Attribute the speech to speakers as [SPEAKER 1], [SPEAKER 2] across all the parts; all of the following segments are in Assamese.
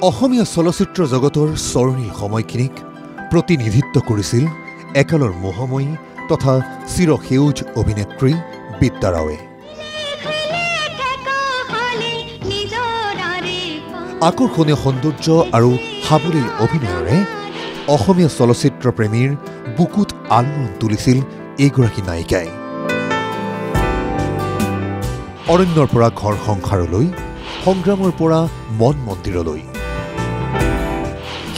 [SPEAKER 1] অসমীয়া চলচ্চিত্ৰ জগতৰ স্বৰ্ণীল সময়খিনিক প্ৰতিনিধিত্ব কৰিছিল একালৰ মোহময়ী তথা চিৰসেউজ অভিনেত্ৰী বিদ্যা ৰাৱে। আকৰ্ষণীয় সৌন্দৰ্য আৰু সাৱলীল অভিনয়েৰে অসমীয়া চলচ্চিত্ৰ প্ৰেমীৰ বুকুত আলোড়ন তুলিছিল এইগৰাকী নায়িকাই। অৰণ্যৰ পৰা ঘৰ সংসাৰলৈ, সংগ্ৰামৰ পৰা মন মন্দিৰলৈ,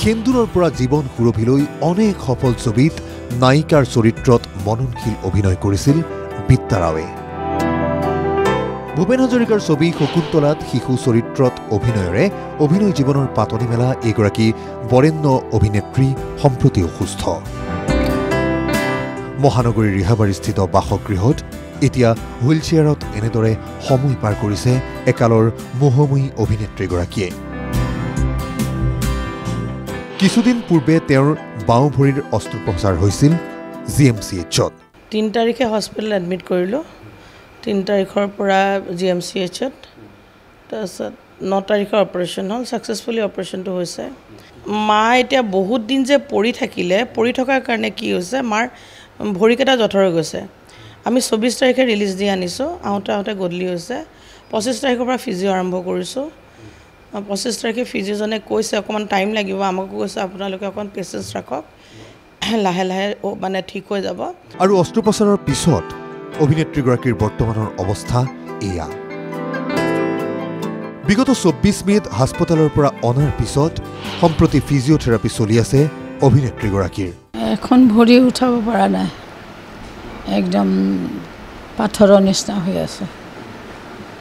[SPEAKER 1] সেন্দুৰৰ পৰা জীৱন সুৰভিলৈ অনেক সফল ছবিত নায়িকাৰ চৰিত্ৰত মননশীল অভিনয় কৰিছিল বিদ্যা ৰাৱে। ভূপেন হাজৰিকাৰ ছবি শকুন্তলাত শিশু চৰিত্ৰত অভিনয়েৰে অভিনয় জীৱনৰ পাতনি মেলা এইগৰাকী বৰেণ্য অভিনেত্ৰী সম্প্ৰতি অসুস্থ। মহানগৰীৰ ৰিহাবাৰীস্থিত বাসগৃহত এতিয়া হুইলচেয়াৰত এনেদৰে সময় পাৰ কৰিছে একালৰ মোহময়ী অভিনেত্ৰীগৰাকীয়ে। কিছুদিন পূৰ্বে তেওঁৰ বাওঁ ভৰিৰ অস্ত্ৰোপচাৰ হৈছিল GMCHত।
[SPEAKER 2] 3 তাৰিখে হস্পিটেল এডমিট কৰিলোঁ। 3 তাৰিখৰ পৰা GMCHত, তাৰপিছত 9 তাৰিখৰ অপাৰেশ্যন হ'ল। ছাকচেছফুলি অপাৰেশ্যনটো হৈছে। মা এতিয়া বহুত দিন যে পৰি থাকিলে, পৰি থকাৰ কাৰণে কি হৈছে, মাৰ ভৰিকেইটা জঠৰ হৈ গৈছে। আমি 24 তাৰিখে ৰিলিজ দি আনিছোঁ, আহোঁতে গধূলি হৈছে। 25 তাৰিখৰ পৰা ফিজিঅ' আৰম্ভ কৰিছোঁ। 25 তাৰিখে ফিজিঅ'জনে কৈছে অকণমান টাইম লাগিব, আমাকো কৈছে আপোনালোকে অকণমান পেচেঞ্চ ৰাখক, লাহে লাহে মানে ঠিক হৈ যাব।
[SPEAKER 1] আৰু অস্ত্ৰোপচাৰৰ পিছত অভিনেত্ৰীগৰাকীৰ বৰ্তমানৰ অৱস্থা এয়া। বিগত 24 মে'ত হাস্পতালৰ পৰা অনাৰ পিছত সম্প্ৰতি ফিজিঅ'থেৰাপি চলি আছে অভিনেত্ৰীগৰাকীৰ।
[SPEAKER 3] এখন ভৰি উঠাব পৰা নাই, একদম পাথৰৰ নিচিনা হৈ আছে,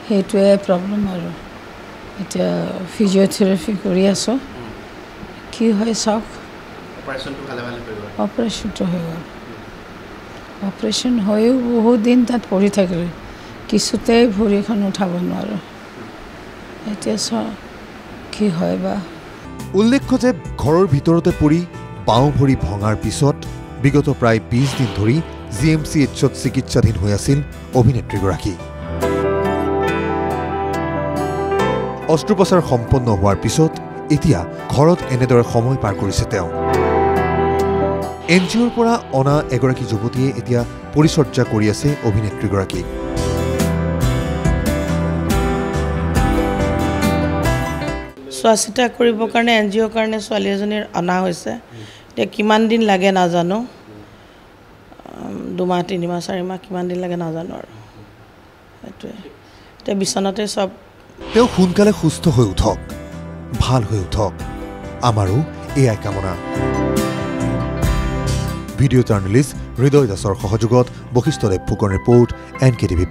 [SPEAKER 3] সেইটোৱে প্ৰব্লেম। আৰু এতিয়া ফিজিঅ'থেৰাপি কৰি আছোঁ, কি হয় চাওক। অপাৰেশ্যনটো হৈ গ'ল। অপাৰেশ্যন হৈও বহুত দিন তাত পৰি থাকিলে, কিছুতেই ভৰিখন উঠাব নোৱাৰোঁ। এতিয়া চাওক কি হয় বা।
[SPEAKER 1] উল্লেখ্য যে ঘৰৰ ভিতৰতে পৰি বাওঁ ভৰি ভঙাৰ পিছত বিগত প্ৰায় 20 দিন ধৰি GMCHত চিকিৎসাধীন হৈ আছিল অভিনেত্ৰীগৰাকী। অস্ত্ৰোপচাৰ সম্পন্ন হোৱাৰ পিছত এতিয়া ঘৰত এনেদৰে সময় পাৰ কৰিছে তেওঁ। NGOৰ পৰা অনা এগৰাকী যুৱতীয়ে এতিয়া পৰিচৰ্যা কৰি আছে অভিনেত্ৰীগৰাকীক।
[SPEAKER 2] চোৱা চিতা কৰিবৰ কাৰণে NGOৰ কাৰণে ছোৱালী এজনীৰ অনা হৈছে। এতিয়া কিমান দিন লাগে নাজানো, 2 মাহ 3 মাহ 4 মাহ কিমান দিন লাগে নাজানো। আৰু সেইটোৱে এতিয়া বিচনাতে চব।
[SPEAKER 1] তেওঁ সোনকালে সুস্থ হৈ উঠক, ভাল হৈ উঠক, আমাৰো এয়াই কামনা। ভিডিঅ' জাৰ্নেলিষ্ট হৃদয় দাসৰ সহযোগত বশিষ্ঠ দেৱ ফুকন ৰিপৰ্ট NKTV+।